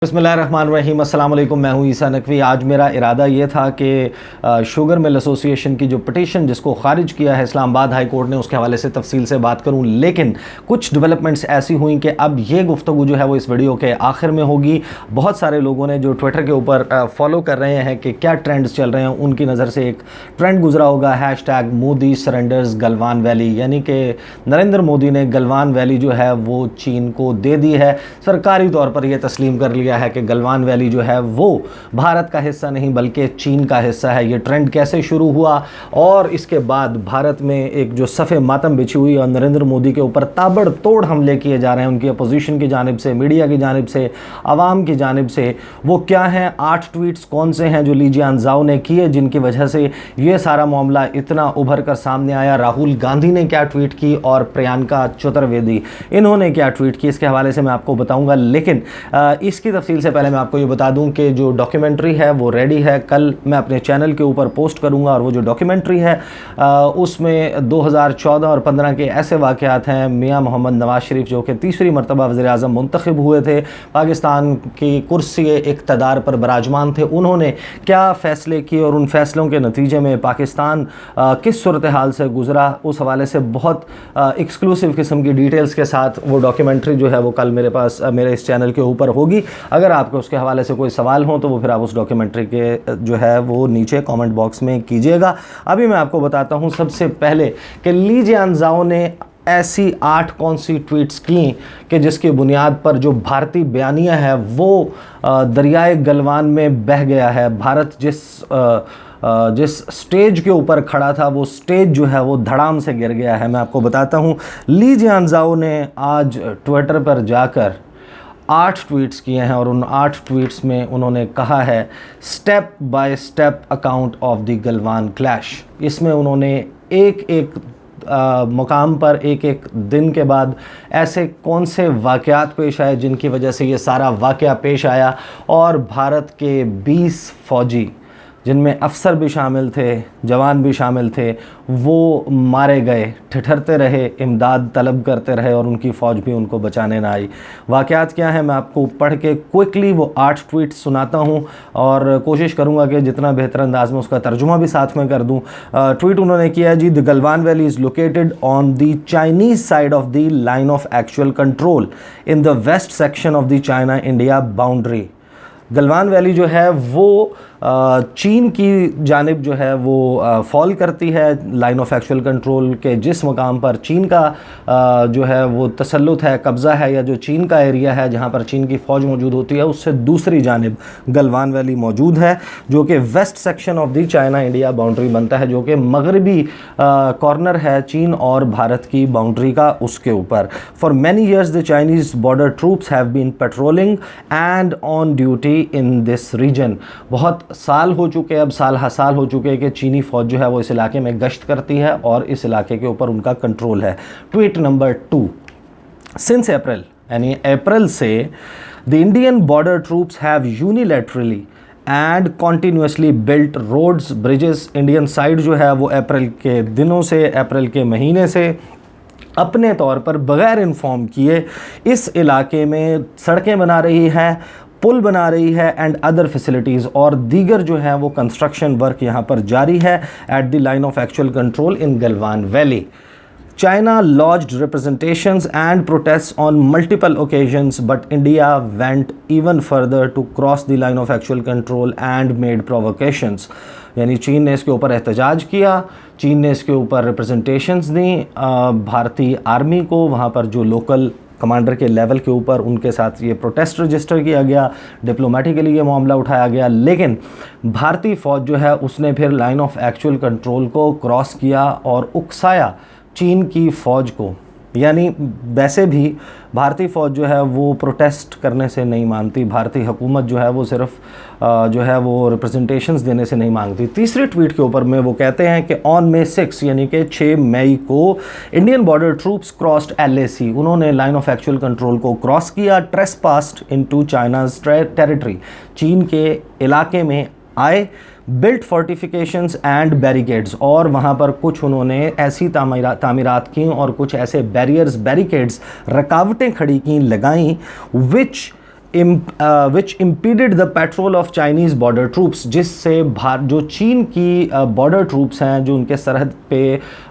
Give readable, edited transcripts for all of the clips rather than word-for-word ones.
बिस्मिल्लाहिर्रहमानिर्रहीम, अस्सलाम वालेकुम। मैं हूं ईसा नकवी। आज मेरा इरादा ये था कि शुगर मिल एसोसिएशन की जो पटिशन जिसको ख़ारिज किया है इस्लामाबाद हाई कोर्ट ने, उसके हवाले से तफसील से बात करूं। लेकिन कुछ डेवलपमेंट्स ऐसी हुई कि अब ये गुफ्तगू जो है वो इस वीडियो के आखिर में होगी। बहुत सारे लोगों ने जो ट्विटर के ऊपर फॉलो कर रहे हैं कि क्या ट्रेंड्स चल रहे हैं, उनकी नज़र से एक ट्रेंड गुजरा होगा hashtag Modi surrenders Galwan valley, यानी कि नरेंद्र मोदी ने गलवान वैली जो है वो चीन को दे दी है। सरकारी तौर पर यह तस्लीम कर लिया है कि गलवान वैली जो है वो भारत का हिस्सा नहीं बल्कि चीन का हिस्सा है। ये ट्रेंड कैसे शुरू हुआ और इसके बाद भारत में एक जो सफ़े मातम बिछी हुई और नरेंद्र मोदी के ऊपर ताबड़तोड़ हमले किए जा रहे हैं उनकी अपोजिशन की जानिब से, मीडिया की जानिब से, आवाम की जानिब से, वो क्या हैं? 8 ट्वीट्स कौन से हैं जो ली जियानज़ाओ ने किए जिनकी वजह से ये सारा मामला इतना उभर कर सामने आया? राहुल गांधी ने क्या ट्वीट की और प्रियंका चतुर्वेदी इन्होंने क्या ट्वीट की, इसके हवाले से मैं आपको बताऊंगा। लेकिन इसकी तफसील से पहले मैं आपको ये बता दूं कि जो डॉक्यूमेंट्री है वो रेडी है। कल मैं अपने चैनल के ऊपर पोस्ट करूंगा और वो जो डॉक्यूमेंट्री है उसमें 2014 और 15 के ऐसे वाक़यात हैं। मियां मोहम्मद नवाज शरीफ जो कि तीसरी मरतबा वज़ीर-ए-आज़म मुंतखब हुए थे, पाकिस्तान की कुर्सी इक़्तिदार पर बराजमान थे, उन्होंने क्या फ़ैसले किए और उन फ़ैसलों के नतीजे में पाकिस्तान किस सूरत हाल से गुज़रा, उस हवाले से बहुत एक्सक्लूसिव किस्म की डिटेल्स के साथ वो डॉक्यूमेंट्री जो है वो कल मेरे पास मेरे इस चैनल के ऊपर होगी। अगर आपको उसके हवाले से कोई सवाल हो तो वो फिर आप उस डॉक्यूमेंट्री के जो है वो नीचे कमेंट बॉक्स में कीजिएगा। अभी मैं आपको बताता हूँ सबसे पहले कि ली जियानज़ाओ ने ऐसी 8 कौन सी ट्वीट्स की कि जिसकी बुनियाद पर जो भारतीय बयानिया है वो दरियाए गलवान में बह गया है। भारत जिस स्टेज के ऊपर खड़ा था वो स्टेज जो है वो धड़ाम से गिर गया है। मैं आपको बताता हूँ, ली जियानज़ाओ ने आज ट्विटर पर जाकर 8 ट्वीट्स किए हैं और उन 8 ट्वीट्स में उन्होंने कहा है step by step account of the Galwan clash. इसमें उन्होंने एक एक मुकाम पर एक एक दिन के बाद ऐसे कौन से वाक़यात पेश आए जिनकी वजह से ये सारा वाक़या पेश आया और भारत के 20 फ़ौजी जिनमें अफसर भी शामिल थे, जवान भी शामिल थे, वो मारे गए, ठिठुरते रहे, इमदाद तलब करते रहे और उनकी फ़ौज भी उनको बचाने ना आई। वाक़यात क्या है मैं आपको पढ़ के क्विकली वो 8 ट्वीट सुनाता हूँ और कोशिश करूँगा कि जितना बेहतर अंदाज में उसका तर्जुमा भी साथ में कर दूँ। ट्वीट उन्होंने किया जी, the Galwan valley is located on the Chinese side of the line of actual control in the west section of the China India boundary. Galwan valley जो है वो चीन की जानिब जो है वो फॉल करती है लाइन ऑफ एक्चुअल कंट्रोल के जिस मकाम पर चीन का जो है वो तसल्लुत है, कब्ज़ा है, या जो चीन का एरिया है जहाँ पर चीन की फ़ौज मौजूद होती है, उससे दूसरी जानिब गलवान वैली मौजूद है जो कि west section of the China India boundary बनता है, जो कि मगरबी कॉर्नर है चीन और भारत की बाउंड्री का, उसके ऊपर। For many years the Chinese border troops have been patrolling and on duty in this region. बहुत साल हो चुके, अब साल साल हो चुके कि चीनी फ़ौज जो है वो इस इलाके में गश्त करती है और इस इलाके के ऊपर उनका कंट्रोल है। ट्वीट नंबर 2, सिंस अप्रैल यानी अप्रैल से the Indian border troops have unilaterally and continuously built roads bridges. Indian side जो है वो अप्रैल के दिनों से, अप्रैल के महीने से अपने तौर पर बग़ैर इन्फॉर्म किए इस इलाके में सड़कें बना रही है, पुल बना रही है एंड अदर फैसिलिटीज़, और दीगर जो है वो कंस्ट्रक्शन वर्क यहाँ पर जारी है at the line of actual control in Galwan valley. China lodged representations and protests on multiple occasions, but India went even further to cross the line of actual control and made provocations. यानी चीन ने इसके ऊपर एहतजाज किया, चीन ने इसके ऊपर रिप्रेजेंटेशंस दी भारतीय आर्मी को, वहाँ पर जो लोकल कमांडर के लेवल के ऊपर उनके साथ ये प्रोटेस्ट रजिस्टर किया गया, डिप्लोमेटिकली ये मामला उठाया गया। लेकिन भारतीय फ़ौज जो है उसने फिर लाइन ऑफ एक्चुअल कंट्रोल को क्रॉस किया और उकसाया चीन की फ़ौज को। यानी वैसे भी भारतीय फ़ौज जो है वो प्रोटेस्ट करने से नहीं मानती, भारतीय हुकूमत जो है वो सिर्फ जो है वो रिप्रेजेंटेशंस देने से नहीं मांगती। तीसरे ट्वीट के ऊपर में वो कहते हैं कि ऑन May 6 यानी कि 6 मई को Indian border troops crossed LAC। उन्होंने लाइन ऑफ एक्चुअल कंट्रोल को क्रॉस किया, ट्रेसपास्ड इनटू चाइनाज़ टेरिटरी, चीन के इलाके में आए, बिल्ट फोर्टिफिकेशंस एंड बैरिकेड्स, और वहाँ पर कुछ उन्होंने ऐसी तामीरात की और कुछ ऐसे बैरियर्स बैरिकेड्स रकावटें खड़ी की लगाईं which which impeded the patrol of Chinese border troops, जिससे जो चीन की बॉर्डर ट्रूप्स हैं, जो उनके सरहद पे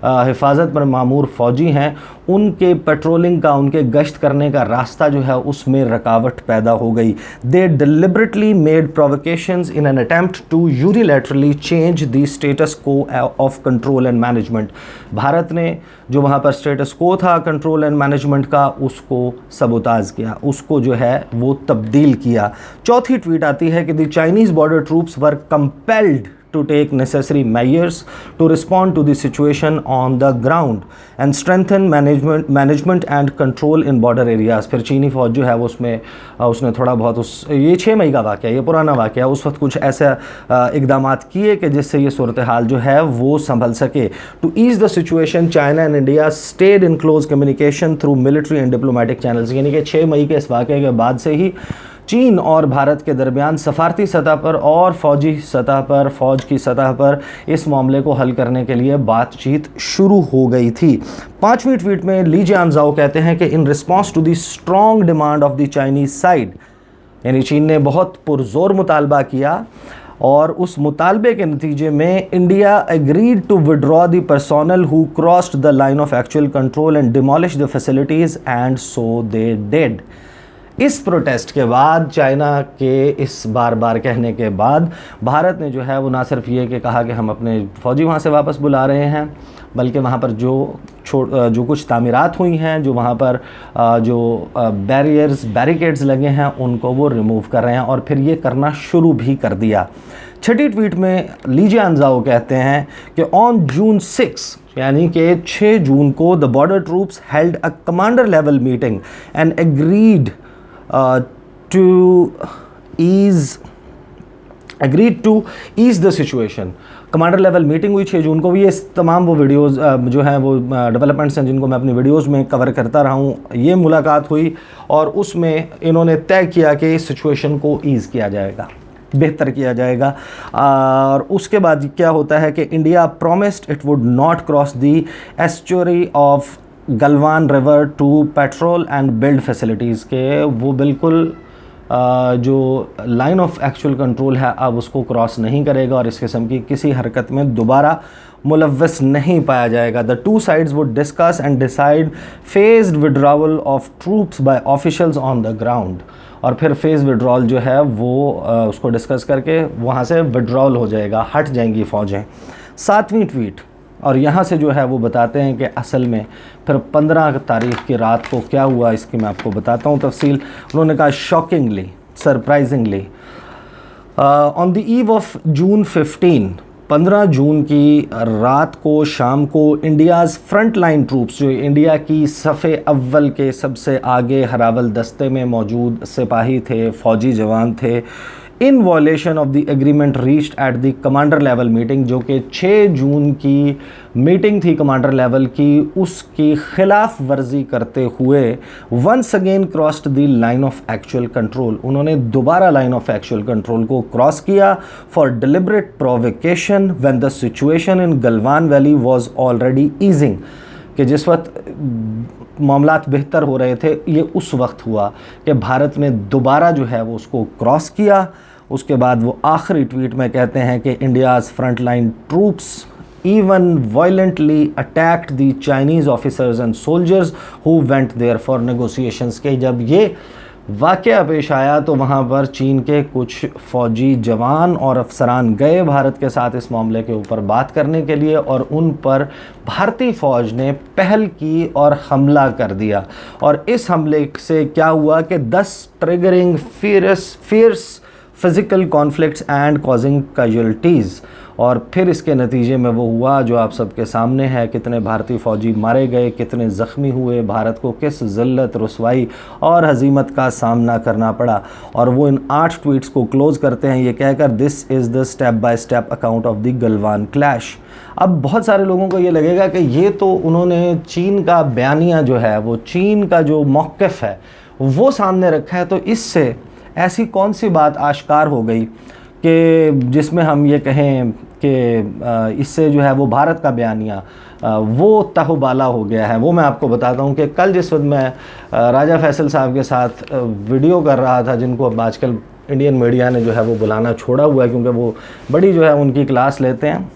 हिफाजत पर मामूर फ़ौजी हैं, उनके पेट्रोलिंग का, उनके गश्त करने का रास्ता जो है उसमें रुकावट पैदा हो गई। They deliberately made provocations in an attempt to unilaterally change the status quo of control and management. Bharat ने जो वहाँ पर स्टेटस को था कंट्रोल एंड मैनेजमेंट का, उसको सबोताज किया, उसको जो है वो तब्दील किया। चौथी ट्वीट आती है कि the Chinese border troops were compelled to take necessary measures to respond to the situation on the ground and strengthen management and control in border areas। फिर चीनी फ़ौज जो है वो उसने थोड़ा बहुत ये 6 मई का वाक़या, ये पुराना वाक़या, उस वक्त कुछ ऐसे इक़दामात किए कि जिससे ये सूरत हाल जो है वो संभल सके। To ease the situation China and India stayed in close communication through military and diplomatic channels. यानी कि 6 मई के इस वाक़े के बाद से ही चीन और भारत के दरमियान सफारती सतह पर और फ़ौजी सतह पर, फ़ौज की सतह पर इस मामले को हल करने के लिए बातचीत शुरू हो गई थी। 5वीं ट्वीट में ली जियांजाओ कहते हैं कि in response to the strong demand of the Chinese side, यानी चीन ने बहुत पुरजोर मुतालबा किया और उस मुतालबे के नतीजे में India agreed to withdraw the personnel who crossed the line of actual control and demolish the facilities and so they did. इस प्रोटेस्ट के बाद, चाइना के इस बार बार कहने के बाद, भारत ने जो है वो ना सिर्फ ये कि कहा कि हम अपने फ़ौजी वहाँ से वापस बुला रहे हैं, बल्कि वहाँ पर जो कुछ तामीरात हुई हैं, जो वहाँ पर जो बैरिकेड्स लगे हैं, उनको वो रिमूव कर रहे हैं और फिर ये करना शुरू भी कर दिया। 6ठी ट्वीट में ली जियांजाओ कहते हैं कि ऑन June 6, यानी कि 6 जून को the border troops held a commander level meeting and agreed to ease the situation। Commander level meeting हुई 6 जून को भी। ये तमाम वो वीडियोस जो हैं वो डेवलपमेंट्स हैं जिनको मैं अपनी वीडियोस में कवर करता रहा हूँ। ये मुलाकात हुई और उसमें इन्होंने तय किया कि इस सिचुएशन को ईज़ किया जाएगा, बेहतर किया जाएगा। और उसके बाद क्या होता है कि India promised it would not cross the estuary of Galwan river to patrol and build facilities के वो बिल्कुल जो लाइन ऑफ एक्चुअल कंट्रोल है अब उसको क्रॉस नहीं करेगा और इस किस्म की किसी हरकत में दोबारा मुलव्वस नहीं पाया जाएगा। The two sides would discuss and decide phased withdrawal of troops by officials on the ground. और फिर फेज़ विड्रॉल जो है वो उसको डिस्कस करके वहाँ से विड्रॉल हो जाएगा, हट जाएंगी फ़ौजें। 7वीं ट्वीट, और यहाँ से जो है वो बताते हैं कि असल में फिर 15 तारीख की रात को क्या हुआ, इसकी मैं आपको बताता हूँ तफसील। उन्होंने कहा shockingly, surprisingly, on the eve of June 15, 15 जून की रात को, शाम को, इंडियाज़ फ्रंट लाइन ट्रूप्स, जो इंडिया की सफ़े अव्वल के सबसे आगे हरावल दस्ते में मौजूद सिपाही थे, फ़ौजी जवान थे, in violation of the agreement reached at the commander level meeting, जो कि 6 जून की मीटिंग थी कमांडर लेवल की, उसकी खिलाफ वर्जी करते हुए once again crossed the line of actual control. उन्होंने दोबारा लाइन ऑफ एक्चुअल कंट्रोल को क्रॉस किया for deliberate provocation when the situation in Galwan valley was already easing, कि जिस वक्त मामलात बेहतर हो रहे थे, ये उस वक्त हुआ कि भारत ने दोबारा जो है वो उसको क्रॉस किया। उसके बाद वो आखिरी ट्वीट में कहते हैं कि India's front line troops even violently attacked the Chinese officers and soldiers who went there for negotiations। के जब ये वाक़या पेश आया तो वहाँ पर चीन के कुछ फ़ौजी जवान और अफसरान गए भारत के साथ इस मामले के ऊपर बात करने के लिए, और उन पर भारतीय फ़ौज ने पहल की और हमला कर दिया। और इस हमले से क्या हुआ कि 10 triggering fierce physical conflicts and causing casualties, और फिर इसके नतीजे में वो हुआ जो आप सबके सामने है, कितने भारतीय फ़ौजी मारे गए, कितने ज़ख्मी हुए, भारत को किस ज़िल्लत, रुसवाई और हज़ीमत का सामना करना पड़ा। और वो इन 8 ट्वीट्स को क्लोज़ करते हैं ये कहकर, this is the step by step account of the Galwan clash. अब बहुत सारे लोगों को ये लगेगा कि ये तो उन्होंने चीन का बयानिया जो है, वो चीन का जो मौक़िफ़ है वो सामने रखा है, तो इससे ऐसी कौन सी बात आश्कार हो गई कि जिसमें हम ये कहें कि इससे जो है वो भारत का बयानिया वो तहबाला हो गया है। वो मैं आपको बताता हूँ कि कल जिस वक्त मैं राजा फैसल साहब के साथ वीडियो कर रहा था, जिनको अब आजकल इंडियन मीडिया ने जो है वो बुलाना छोड़ा हुआ है क्योंकि वो बड़ी जो है उनकी क्लास लेते हैं,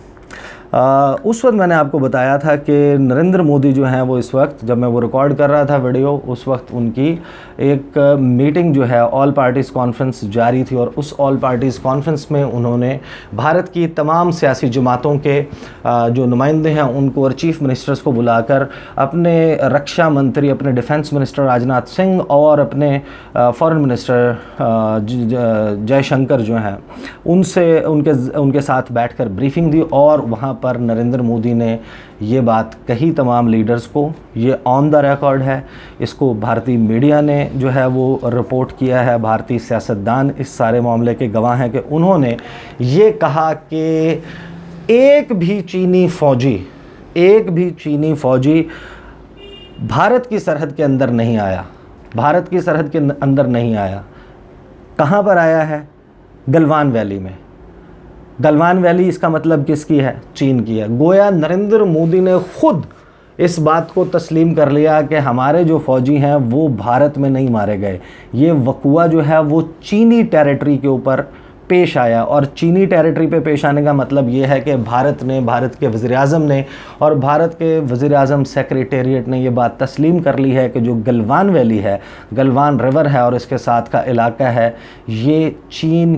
उस वक्त मैंने आपको बताया था कि नरेंद्र मोदी जो हैं वो इस वक्त, जब मैं वो रिकॉर्ड कर रहा था वीडियो, उस वक्त उनकी एक मीटिंग जो है ऑल पार्टीज़ कॉन्फ्रेंस जारी थी, और उस ऑल पार्टीज़ कॉन्फ्रेंस में उन्होंने भारत की तमाम सियासी जमातों के जो नुमाइंदे हैं उनको और चीफ़ मिनिस्टर्स को बुलाकर अपने रक्षा मंत्री, अपने डिफेंस मिनिस्टर राजनाथ सिंह और अपने फॉरेन मिनिस्टर जयशंकर जो हैं उनसे उनके साथ बैठकर ब्रीफिंग दी, और वहाँ पर नरेंद्र मोदी ने ये बात कही तमाम लीडर्स को। ये ऑन द रिकॉर्ड है, इसको भारतीय मीडिया ने जो है वो रिपोर्ट किया है, भारतीय सियासतदान इस सारे मामले के गवाह हैं कि उन्होंने ये कहा कि एक भी चीनी फ़ौजी भारत की सरहद के अंदर नहीं आया, भारत की सरहद के अंदर नहीं आया। कहाँ पर आया है? गलवान वैली में। गलवान वैली इसका मतलब किसकी है? चीन की है। गोया नरेंद्र मोदी ने खुद इस बात को तस्लीम कर लिया कि हमारे जो फ़ौजी हैं वो भारत में नहीं मारे गए, ये वक़ुआ जो है वो चीनी टेरिटरी के ऊपर पेश आया। और चीनी टेरिटरी पे पेश आने का मतलब ये है कि भारत के वज़ीर-ए-आज़म ने और भारत के वज़ीर-ए-आज़म सेक्रेटेरिएट ने ये बात तस्लीम कर ली है कि जो गलवान वैली है, गलवान रिवर है और इसके साथ का इलाका है, ये चीन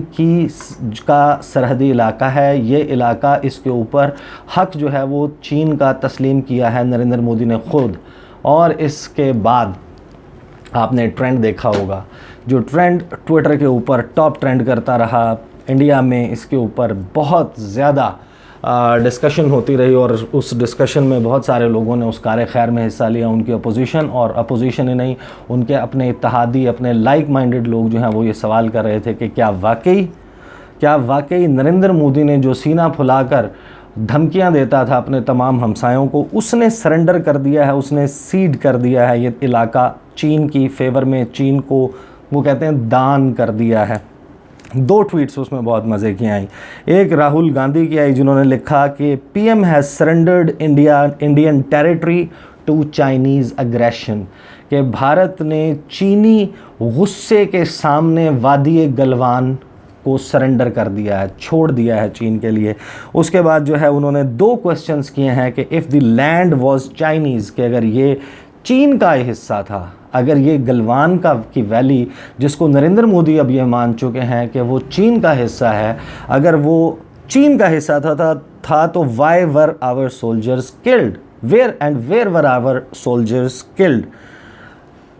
का सरहदी इलाका है। ये इलाका, इसके ऊपर हक़ जो है वो चीन का तस्लीम किया है नरेंद्र मोदी ने ख़ुद। और इसके बाद आपने ट्रेंड देखा होगा, जो ट्रेंड ट्विटर के ऊपर टॉप ट्रेंड करता रहा इंडिया में, इसके ऊपर बहुत ज़्यादा डिस्कशन होती रही, और उस डिस्कशन में बहुत सारे लोगों ने उस कार्य खैर में हिस्सा लिया। उनकी अपोजिशन, और अपोजिशन ही नहीं, उनके अपने इत्तेहादी, अपने लाइक माइंडेड लोग जो हैं वो ये सवाल कर रहे थे कि क्या वाकई नरेंद्र मोदी ने जो सीना फुलाकर धमकियां देता था अपने तमाम हमसायों को, उसने सरेंडर कर दिया है, उसने सीड कर दिया है ये इलाका चीन की फेवर में, चीन को वो कहते हैं दान कर दिया है। दो ट्वीट्स उसमें बहुत मज़े की आई। एक राहुल गांधी की आई जिन्होंने लिखा कि PM has surrendered Indian territory to Chinese aggression, कि भारत ने चीनी गुस्से के सामने वादी गलवान को सरेंडर कर दिया है, छोड़ दिया है चीन के लिए। उसके बाद जो है उन्होंने दो क्वेश्चंस किए हैं कि if the land was Chinese, कि अगर ये चीन का हिस्सा था, अगर ये गलवान की वैली जिसको नरेंद्र मोदी अब ये मान चुके हैं कि वो चीन का हिस्सा है, अगर वो चीन का हिस्सा था तो why were our soldiers killed, where were our soldiers killed.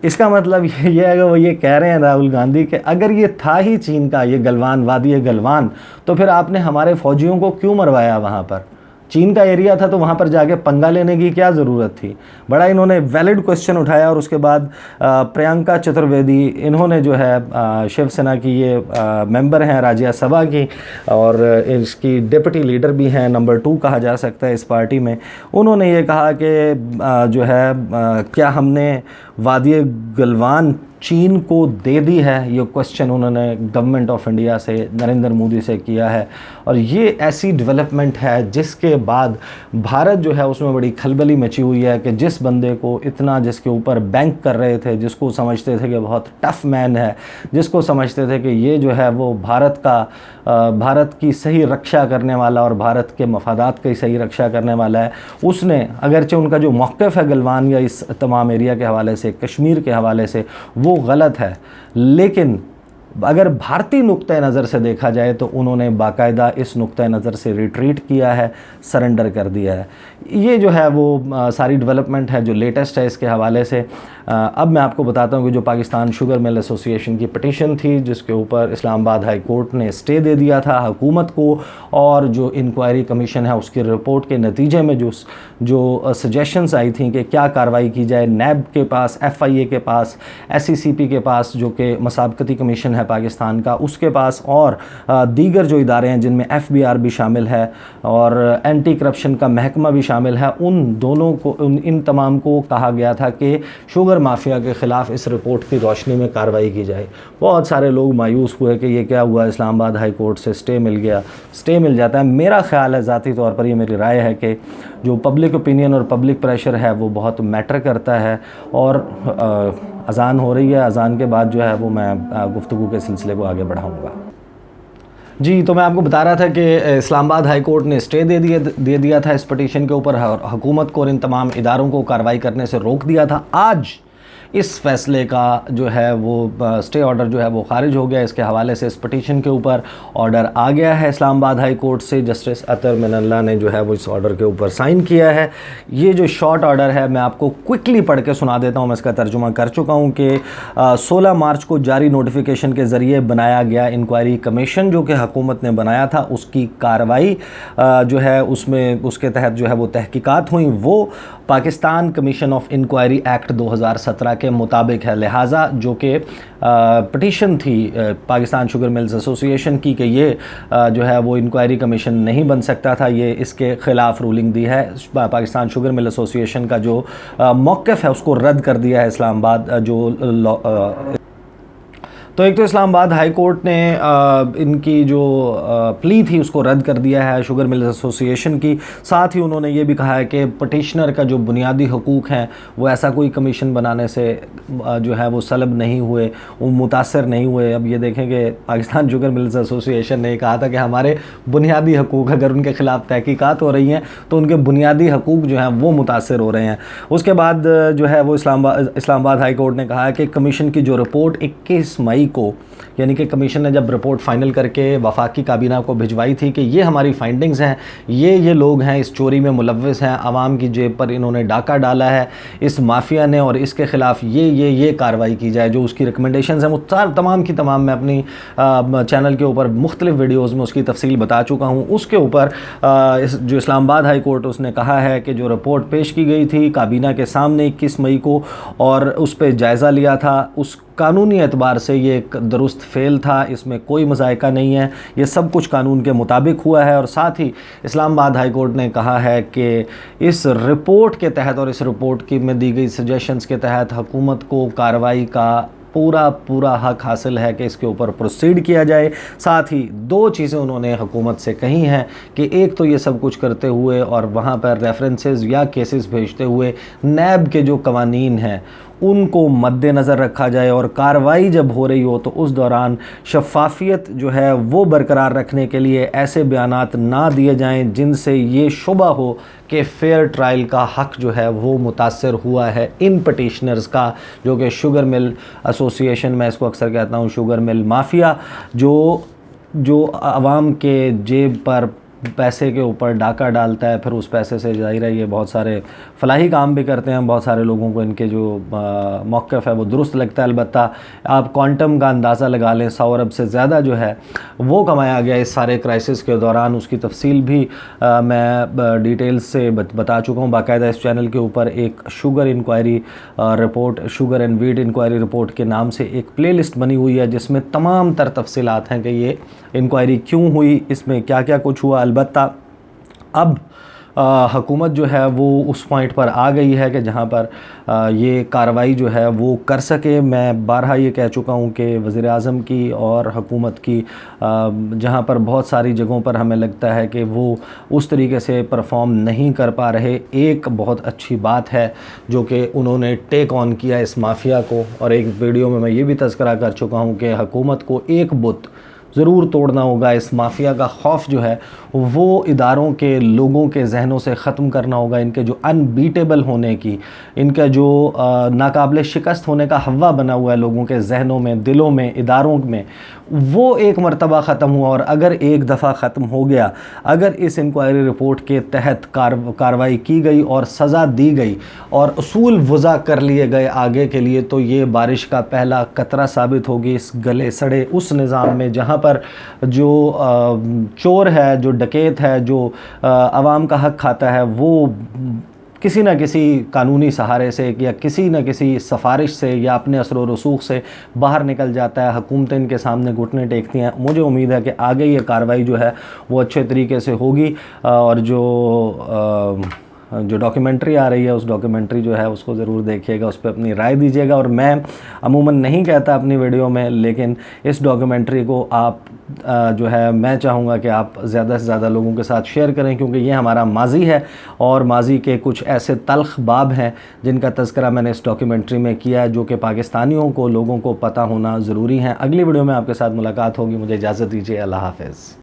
इसका मतलब ये है कि वो ये कह रहे हैं राहुल गांधी कि अगर ये था ही चीन का, ये गलवान, वादी गलवान, तो फिर आपने हमारे फ़ौजियों को क्यों मरवाया वहाँ पर? चीन का एरिया था तो वहाँ पर जाके पंगा लेने की क्या ज़रूरत थी? बड़ा इन्होंने वैलिड क्वेश्चन उठाया। और उसके बाद प्रियंका चतुर्वेदी, इन्होंने जो है शिवसेना की ये मेंबर हैं राज्यसभा की, और इसकी डिप्टी लीडर भी हैं, नंबर 2 कहा जा सकता है इस पार्टी में। उन्होंने ये कहा कि जो है क्या हमने वादी गलवान चीन को दे दी है? ये क्वेश्चन उन्होंने गवर्नमेंट ऑफ इंडिया से, नरेंद्र मोदी से किया है। और ये ऐसी डेवलपमेंट है जिसके बाद भारत जो है उसमें बड़ी खलबली मची हुई है कि जिस बंदे को इतना, जिसके ऊपर बैंक कर रहे थे, जिसको समझते थे कि बहुत टफ मैन है, जिसको समझते थे कि ये जो है वो भारत की सही रक्षा करने वाला और भारत के मफादात की सही रक्षा करने वाला है, उसने, अगरचे उनका जो मौक़िफ़ है गलवान या इस तमाम एरिया के हवाले से, कश्मीर के हवाले से, वो गलत है, लेकिन अगर भारतीय नुक्ते नज़र से देखा जाए तो उन्होंने बाकायदा इस नुक्ते नज़र से रिट्रीट किया है, सरेंडर कर दिया है। ये जो है वो सारी डेवलपमेंट है जो लेटेस्ट है इसके हवाले से। अब मैं आपको बताता हूँ कि जो पाकिस्तान शुगर मिल एसोसिएशन की पिटीशन थी, जिसके ऊपर इस्लामाबाद हाई कोर्ट ने स्टे दे दिया था हुकूमत को, और जो इंक्वायरी कमीशन है उसकी रिपोर्ट के नतीजे में जो सजेशंस आई थी कि क्या कार्रवाई की जाए, नैब के पास, FIA के पास, SECP के पास जो कि मसाबकती कमीशन है पाकिस्तान का, उसके पास, और दीगर जो इदारे हैं जिनमें FBR भी शामिल है और एंटी करप्शन का महकमा भी शामिल है, उन दोनों को, इन तमाम को कहा गया था कि शुगर शुगर माफिया के ख़िलाफ़ इस रिपोर्ट की रोशनी में कार्रवाई की जाए। बहुत सारे लोग मायूस हुए कि ये क्या हुआ, इस्लामाबाद हाई कोर्ट से स्टे मिल गया, स्टे मिल जाता है। मेरा ख़्याल है, ज़ाती तौर पर ये मेरी राय है कि जो पब्लिक ओपिनियन और पब्लिक प्रेशर है वो बहुत मैटर करता है। और अज़ान हो रही है, अज़ान के बाद जो है वो मैं गुफ्तगू के सिलसिले को आगे बढ़ाऊँगा। जी, तो मैं आपको बता रहा था कि इस्लामाबाद हाई कोर्ट ने स्टे दे दिया था इस पटिशन के ऊपर, हुकूमत को और इन तमाम इदारों को कार्रवाई करने से रोक दिया था। आज इस फैसले का जो है वो स्टे ऑर्डर जो है वो ख़ारिज हो गया। इसके हवाले से इस पटिशन के ऊपर ऑर्डर आ गया है इस्लामाबाद हाई कोर्ट से। जस्टिस अतर मिनल्ला ने जो है वो इस ऑर्डर के ऊपर साइन किया है। ये जो शॉर्ट ऑर्डर है मैं आपको क्विकली पढ़ के सुना देता हूँ। मैं इसका तर्जुमा कर चुका हूँ कि 16 मार्च को जारी नोटिफिकेशन के ज़रिए बनाया गया इंक्वायरी कमीशन जो कि हुकूमत ने बनाया था, उसकी कार्रवाई जो है उसमें उसके तहत जो है वो तहकीकात हुई, वो Pakistan commission of inquiry act 2017 के मुताबिक है। लिहाजा जो कि पटिशन थी पाकिस्तान शुगर मिल्स एसोसिएशन की कि ये जो है वो इंक्वायरी कमीशन नहीं बन सकता था, ये इसके ख़िलाफ़ रूलिंग दी है। पाकिस्तान शुगर मिल एसोसिएशन का जो मौक़िफ़ है उसको रद्द कर दिया है इस्लामाबाद जो तो एक तो इस्लामाबाद हाई कोर्ट ने इनकी जो प्ली थी उसको रद्द कर दिया है शुगर मिल्स एसोसिएशन की। साथ ही उन्होंने ये भी कहा है कि पटिशनर का जो बुनियादी हकूक़ हैं वो ऐसा कोई कमीशन बनाने से जो है वो सलब नहीं हुए, वो मुतासर नहीं हुए। अब ये देखें कि पाकिस्तान शुगर मिल्स एसोसिएशन ने कहा था कि हमारे बुनियादी हकूक़, अगर उनके ख़िलाफ़ तहकीकात हो रही हैं तो उनके बुनियादी हकूक़ जो हैं वो मुतासर हो रहे हैं। उसके बाद जो है वो इस्लामाबाद हाई कोर्ट ने कहा है कि कमीशन की जो रिपोर्ट 21 मई को, यानी कि कमीशन ने जब रिपोर्ट फ़ाइनल करके वफाकी काबीना को भिजवाई थी कि ये हमारी फाइंडिंग्स हैं, ये लोग हैं इस चोरी में मुलव्वस हैं, आवाम की जेब पर इन्होंने डाका डाला है इस माफिया ने, और इसके ख़िलाफ़ ये कार्रवाई की जाए। जो उसकी रिकमेंडेशंस हैं वो तमाम की तमाम मैं अपनी चैनल के ऊपर मुख्तलिफ वीडियोज़ में उसकी तफसील बता चुका हूँ। उसके ऊपर जो इस्लामाबाद हाई कोर्ट उसने कहा है कि जो रिपोर्ट पेश की गई थी काबीना के सामने 21 मई को और उस पर जायज़ा लिया था, उस कानूनी एतबार से ये एक दुरुस्त फ़ेल था, इसमें कोई मज़ायका नहीं है, ये सब कुछ कानून के मुताबिक हुआ है। और साथ ही इस्लामाबाद हाई कोर्ट ने कहा है कि इस रिपोर्ट के तहत और इस रिपोर्ट की में दी गई सजेशंस के तहत हुकूमत को कार्रवाई का पूरा हक हासिल है कि इसके ऊपर प्रोसीड किया जाए। साथ ही 2 चीज़ें उन्होंने हुकूमत से कही हैं कि एक तो ये सब कुछ करते हुए और वहाँ पर रेफरेंसेस या केसेस भेजते हुए नैब के जो कवानीन हैं उनको मद्देनज़र रखा जाए, और कार्रवाई जब हो रही हो तो उस दौरान शफाफियत जो है वो बरकरार रखने के लिए ऐसे बयानात ना दिए जाएं जिनसे ये शुबा हो कि फ़ेयर ट्रायल का हक़ जो है वो मुतासर हुआ है इन पटिशनर्स का, जो कि शुगर मिल एसोसिएशन, मैं इसको अक्सर कहता हूँ शुगर मिल माफिया, जो आवाम के जेब पर पैसे के ऊपर डाका डालता है, फिर उस पैसे से ज़ाहिर है ये बहुत सारे फलाही काम भी करते हैं। बहुत सारे लोगों को इनके जो मौक़िफ़ है वो दुरुस्त लगता है। अलबत्ता आप क्वांटम का अंदाज़ा लगा लें, 100 अरब से ज़्यादा जो है वो कमाया गया इस सारे क्राइसिस के दौरान। उसकी तफसील भी मैं डिटेल्स से बता चुका हूँ बाकायदा इस चैनल के ऊपर। एक sugar inquiry report, sugar and wheat inquiry report के नाम से एक प्लेलिस्ट बनी हुई है जिसमें तमाम तर तफसीलात हैं कि ये इंक्वायरी क्यों हुई, इसमें क्या क्या कुछ हुआ। अलबत्ता अब हुकूमत जो है वो उस पॉइंट पर आ गई है कि जहाँ पर ये कार्रवाई जो है वो कर सके। मैं बारहा ये कह चुका हूँ कि वज़ीर आज़म की और हुकूमत की जहाँ पर बहुत सारी जगहों पर हमें लगता है कि वो उस तरीके से परफॉर्म नहीं कर पा रहे। एक बहुत अच्छी बात है जो कि उन्होंने टेक ऑन किया इस माफिया को, और एक वीडियो में मैं ये भी तज़किरा कर चुका हूँ कि हुकूमत को एक बुत ज़रूर तोड़ना होगा। इस माफिया का खौफ जो है वो इदारों के लोगों के जहनों से ख़त्म करना होगा। इनके जो अनबीटेबल होने की, इनका जो नाकाबिल शिकस्त होने का हवा बना हुआ है लोगों के जहनों में, दिलों में, इदारों में, वो एक मरतबा ख़त्म हुआ। और अगर एक दफ़ा ख़त्म हो गया, अगर इस इंक्वायरी रिपोर्ट के तहत कार्रवाई की गई और सज़ा दी गई और उसूल वज़ा कर लिए गए आगे के लिए, तो ये बारिश का पहला कतरा साबित होगी इस गले सड़े उस निज़ाम में जहाँ पर जो चोर है, जो डकैत है, जो आवाम का हक़ खाता है, वो किसी न किसी कानूनी सहारे से या किसी न किसी सिफारिश से या अपने असर व रसूख से बाहर निकल जाता है। हुकूमतें इनके सामने घुटने टेकती हैं। मुझे उम्मीद है कि आगे ये कार्रवाई जो है वो अच्छे तरीके से होगी और जो जो डॉक्यूमेंट्री आ रही है उस डॉक्यूमेंट्री जो है उसको ज़रूर देखिएगा, उस पर अपनी राय दीजिएगा। और मैं अमूमन नहीं कहता अपनी वीडियो में, लेकिन इस डॉक्यूमेंट्री को आप जो है मैं चाहूँगा कि आप ज़्यादा से ज़्यादा लोगों के साथ शेयर करें, क्योंकि ये हमारा माजी है और माजी के कुछ ऐसे तल्ख़ बाब हैं जिनका तज़किरा मैंने इस डॉक्यूमेंट्री में किया है, जो कि पाकिस्तानियों को, लोगों को पता होना ज़रूरी है। अगली वीडियो में आपके साथ मुलाकात होगी, मुझे इजाज़त दीजिए। अल्लाह हाफ़िज़।